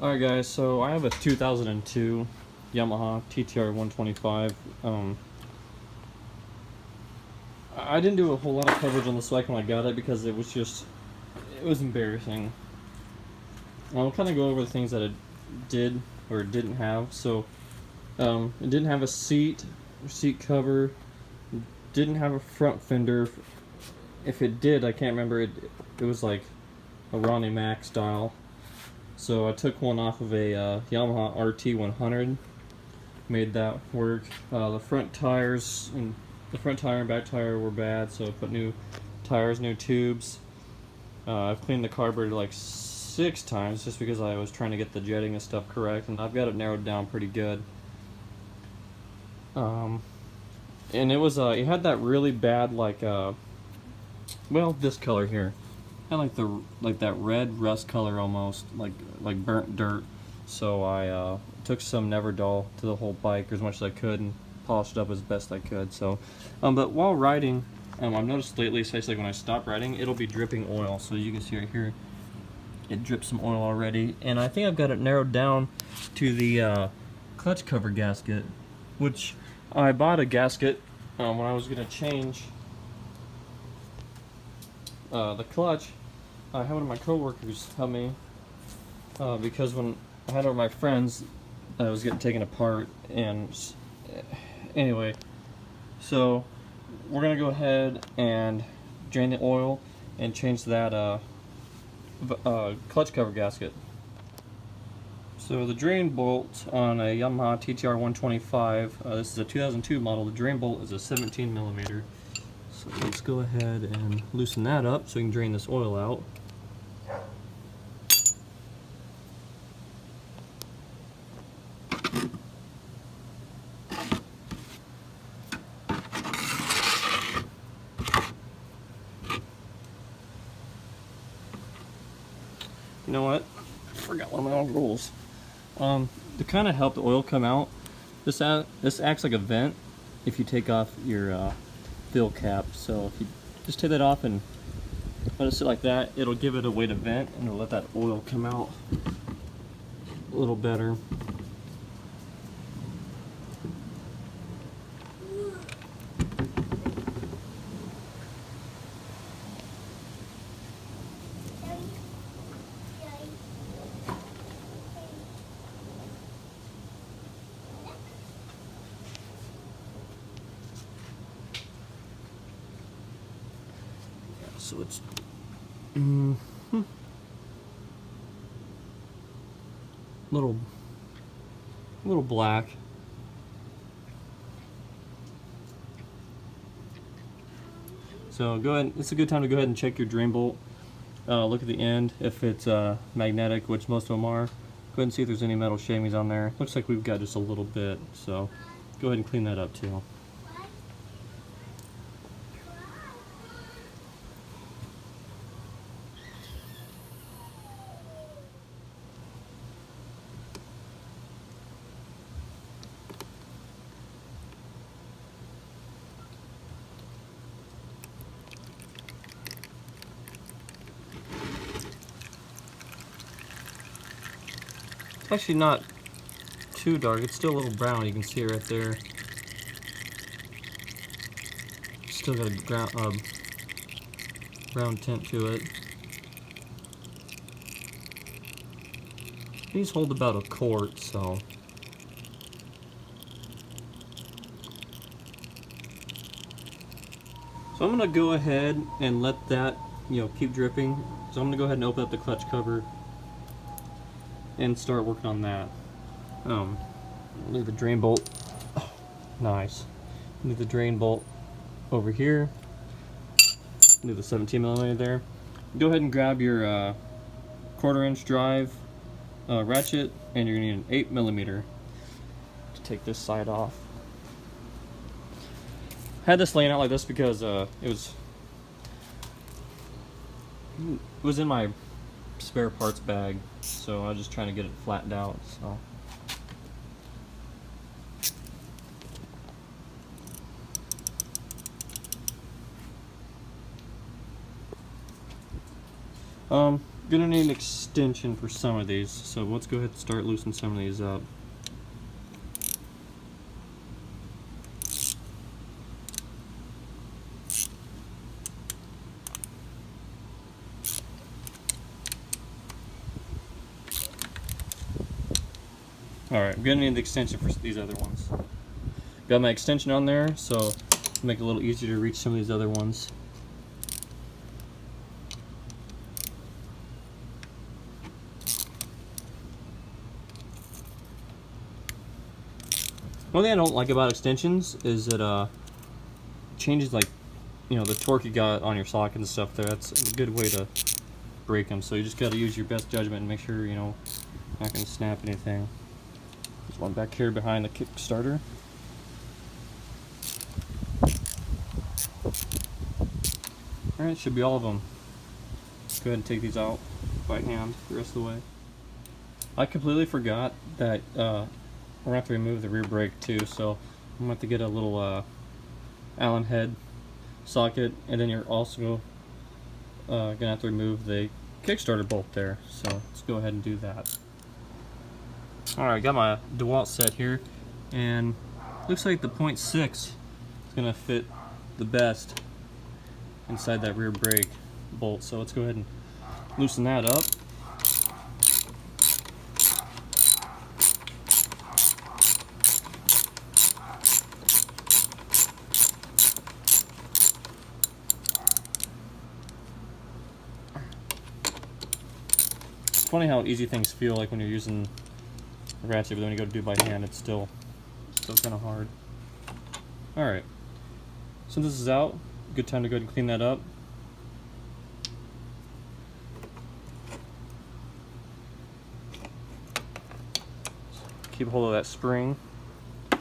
Alright guys, so I have a 2002 Yamaha TTR 125. I didn't do a whole lot of coverage on this bike when I got it because it was embarrassing. I'll kind of go over the things that it did or didn't have. So, it didn't have a seat cover, didn't have a front fender. If it did, I can't remember, it was like a Ronnie Mac style. So I took one off of a Yamaha RT100, made that work. The front tires and the front tire and back tire were bad, so I put new tires, new tubes. I've cleaned the carburetor like 6 times just because I was trying to get the jetting and stuff correct, and I've got it narrowed down pretty good. And it was it had that really bad well, this color here. I like that red rust color almost, like burnt dirt. So I took some Neverdull to the whole bike as much as I could and polished it up as best I could. So, but while riding, I've noticed lately, especially when I stop riding, it'll be dripping oil. So you can see right here, it drips some oil already. And I think I've got it narrowed down to the clutch cover gasket, which I bought a gasket when I was gonna change the clutch. I had one of my coworkers help me because when I had it with my friends, I was getting taken apart. And anyway, so we're gonna go ahead and drain the oil and change that clutch cover gasket. So the drain bolt on a Yamaha TTR 125, this is a 2002 model. The drain bolt is a 17 millimeter. So let's go ahead and loosen that up so we can drain this oil out. You know what? I forgot one of my own rules. To kind of help the oil come out, this acts like a vent if you take off your fill cap. So if you just take that off and let it sit like that, it'll give it a way to vent and it'll let that oil come out a little better. So it's little black. So go ahead. It's a good time to go ahead and check your drain bolt. Look at the end if it's magnetic, which most of them are. Go ahead and see if there's any metal shavings on there. Looks like we've got just a little bit. So go ahead and clean that up too. It's actually not too dark. It's still a little brown. You can see it right there. Still got a brown tint to it. These hold about a quart, so. So I'm gonna go ahead and let that, keep dripping. So I'm gonna go ahead and open up the clutch cover and start working on that. Leave the drain bolt. Oh, nice. Leave the drain bolt over here. Leave the 17 millimeter there. Go ahead and grab your 1/4 inch drive ratchet, and you're gonna need an 8 millimeter to take this side off. I had this laying out like this because it was in my spare parts bag, so I was just trying to get it flattened out. So Gonna need an extension for some of these, so let's go ahead and start loosening some of these up. Alright, I'm gonna need the extension for these other ones. Got my extension on there, so make it a little easier to reach some of these other ones. One thing I don't like about extensions is that changes, like, you know, the torque you got on your socket and stuff there. That's a good way to break them. So you just got to use your best judgment and make sure, you know, not going to snap anything. There's one back here behind the Kickstarter. Alright, should be all of them. Go ahead and take these out by hand the rest of the way. I completely forgot that we're going to have to remove the rear brake too, so I'm going to have to get a little Allen head socket, and then you're also going to have to remove the Kickstarter bolt there, so let's go ahead and do that. Alright, got my DeWalt set here, and looks like the 0.6 is going to fit the best inside that rear brake bolt, so let's go ahead and loosen that up. It's funny how easy things feel like when you're using a ratchet, but then when you go to do it by hand, it's still kind of hard. Alright, since this is out, good time to go ahead and clean that up. Keep hold of that spring. Go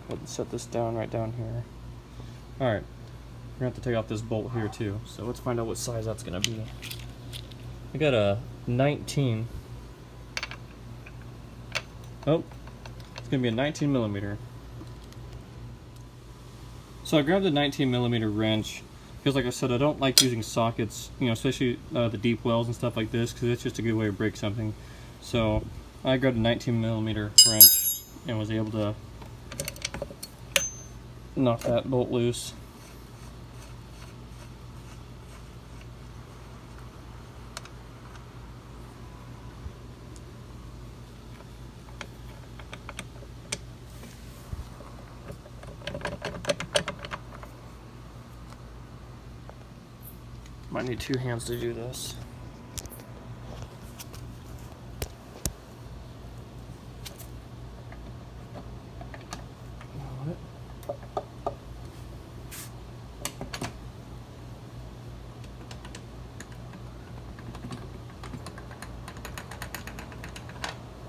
ahead and set this down right down here. Alright, we're going to have to take off this bolt here too, so let's find out what size that's going to be. I got a 19. Oh, it's going to be a 19 millimeter. So I grabbed a 19 millimeter wrench because, like I said, I don't like using sockets, you know, especially the deep wells and stuff like this, because it's just a good way to break something. So I grabbed a 19 millimeter wrench and was able to knock that bolt loose. Might need two hands to do this.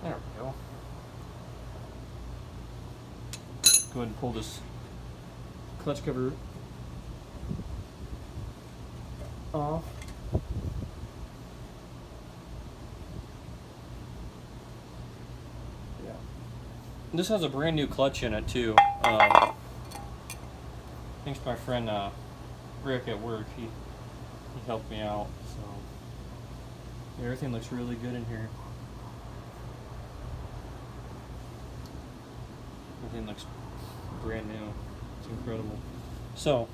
There we go. Go ahead and pull this clutch cover off. Yeah. This has a brand new clutch in it too. Thanks to my friend Rick at work. He helped me out. So yeah, everything looks really good in here. Everything looks brand new. It's incredible. So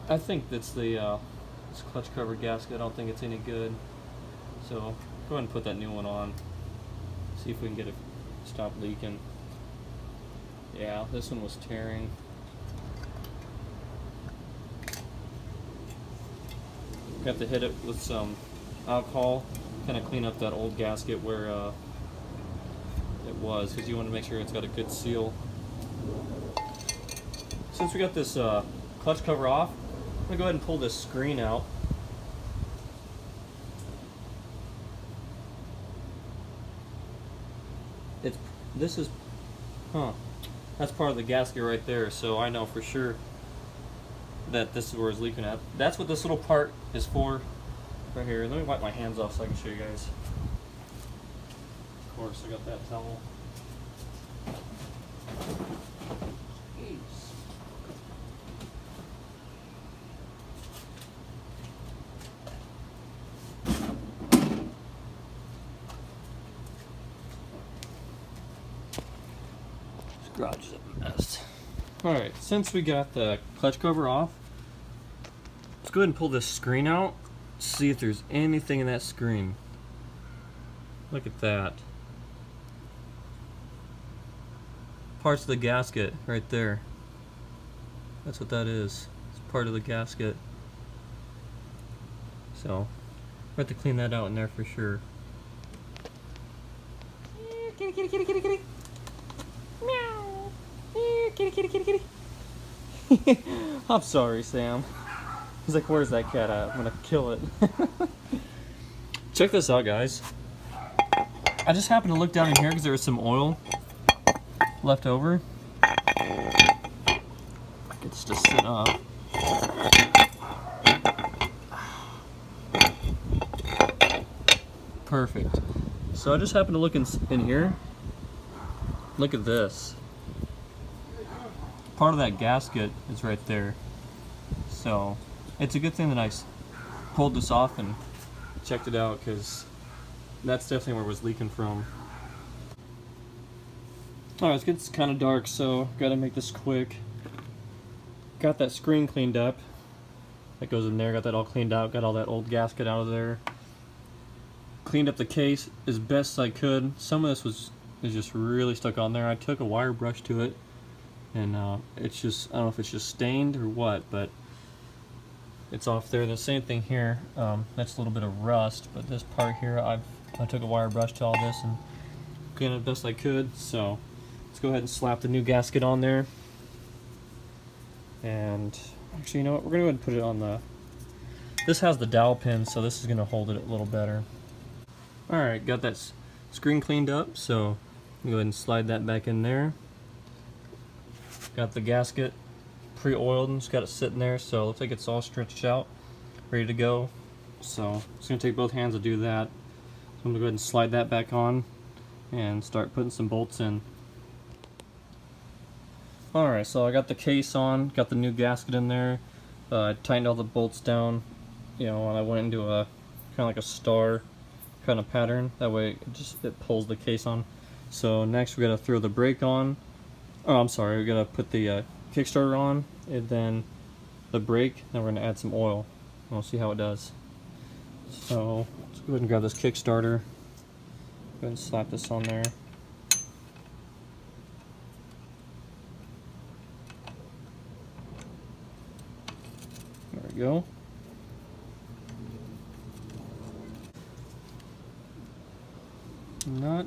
I think that's the this clutch cover gasket. I don't think it's any good. So go ahead and put that new one on. See if we can get it stop leaking. Yeah, this one was tearing. Got to hit it with some alcohol, kind of clean up that old gasket where it was, because you want to make sure it's got a good seal. Since we got this clutch cover off, I'm going to go ahead and pull this screen out. That's part of the gasket right there, so I know for sure that this is where it's leaking at. That's what this little part is for, right here. Let me wipe my hands off so I can show you guys. Of course, I got that towel. Garage is a mess. Alright, since we got the clutch cover off, let's go ahead and pull this screen out, see if there's anything in that screen. Look at that. Parts of the gasket right there. That's what that is. It's part of the gasket. So, we have to clean that out in there for sure. Kitty, kitty, kitty, kitty, kitty. Meow. Kitty, kitty, kitty, kitty. I'm sorry, Sam. He's like, where's that cat at? I'm gonna kill it. Check this out, guys. I just happened to look down in here because there was some oil left over. It's just sit up. Perfect. So I just happened to look in here. Look at this. Part of that gasket is right there. So it's a good thing that I pulled this off and checked it out, because that's definitely where it was leaking from. Alright, it's kind of dark, so gotta make this quick. Got that screen cleaned up. That goes in there, got that all cleaned out, got all that old gasket out of there. Cleaned up the case as best I could. Some of this is just really stuck on there. I took a wire brush to it, and it's just, I don't know if it's just stained or what, but it's off there. The same thing here. That's a little bit of rust, but this part here, I took a wire brush to all this and cleaned it best I could. So let's go ahead and slap the new gasket on there. And actually, you know what? We're gonna go ahead and put it on the. This has the dowel pin, so this is gonna hold it a little better. All right, got that screen cleaned up, so go ahead and slide that back in there. Got the gasket pre-oiled and just got it sitting there, so it looks like it's all stretched out, ready to go. So it's gonna take both hands to do that. So I'm gonna go ahead and slide that back on and start putting some bolts in. Alright, so I got the case on, got the new gasket in there. I tightened all the bolts down, you know, and I went into a kind of like a star kind of pattern. That way it pulls the case on. So next we gotta throw the brake on. Oh, I'm sorry, we gotta put the Kickstarter on, and then the brake, then we're gonna add some oil. And we'll see how it does. So let's go ahead and grab this Kickstarter. Go ahead and slap this on there. There we go. Nut.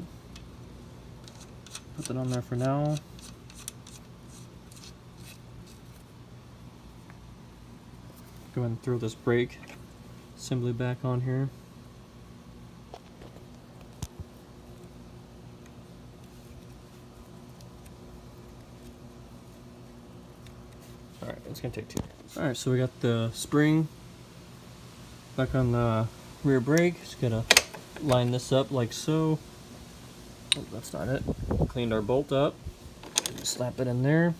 Put that on there for now. Go ahead and throw this brake assembly back on here. Alright, it's going to take two. Alright, so we got the spring back on the rear brake. Just got to line this up like so. Oh, that's not it. Cleaned our bolt up. Slap it in there.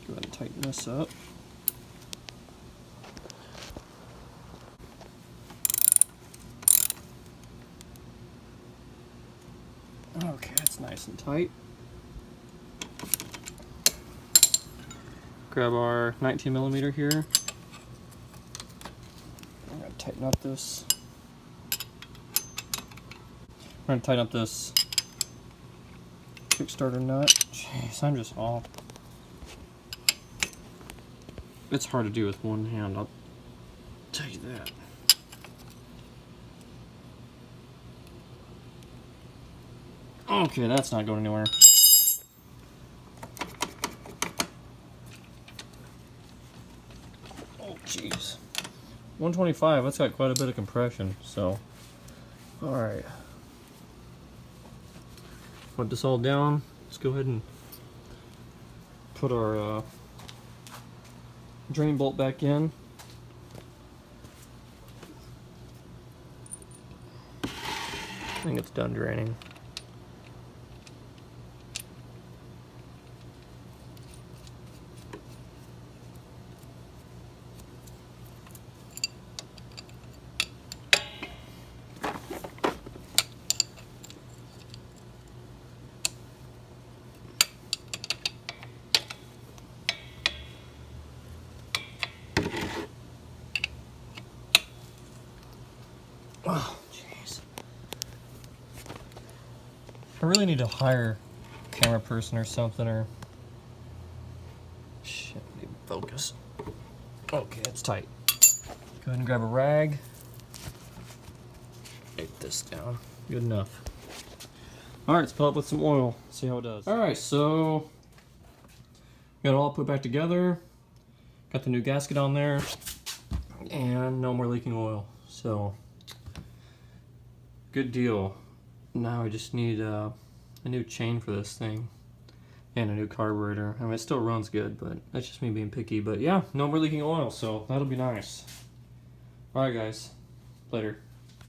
Go ahead and tighten this up. Okay, that's nice and tight. Grab our 19mm here. I'm gonna tighten up this. I'm gonna tighten up this Kickstarter nut. Jeez, I'm just off. It's hard to do with one hand, I'll tell you that. Okay, that's not going anywhere. Oh, jeez. 125, that's got quite a bit of compression, so. Alright. Put this all down. Let's go ahead and put our drain bolt back in. I think it's done draining. I really need to hire a camera person or something, or... Shit, I need to focus. Okay, it's tight. Go ahead and grab a rag. Take this down. Good enough. Alright, let's fill up with some oil. See how it does. Alright, so... got it all put back together. Got the new gasket on there. And no more leaking oil. So... good deal. Now I just need a new chain for this thing. And a new carburetor. I mean, it still runs good, but that's just me being picky. But yeah, no more leaking oil, so that'll be nice. Alright guys, later.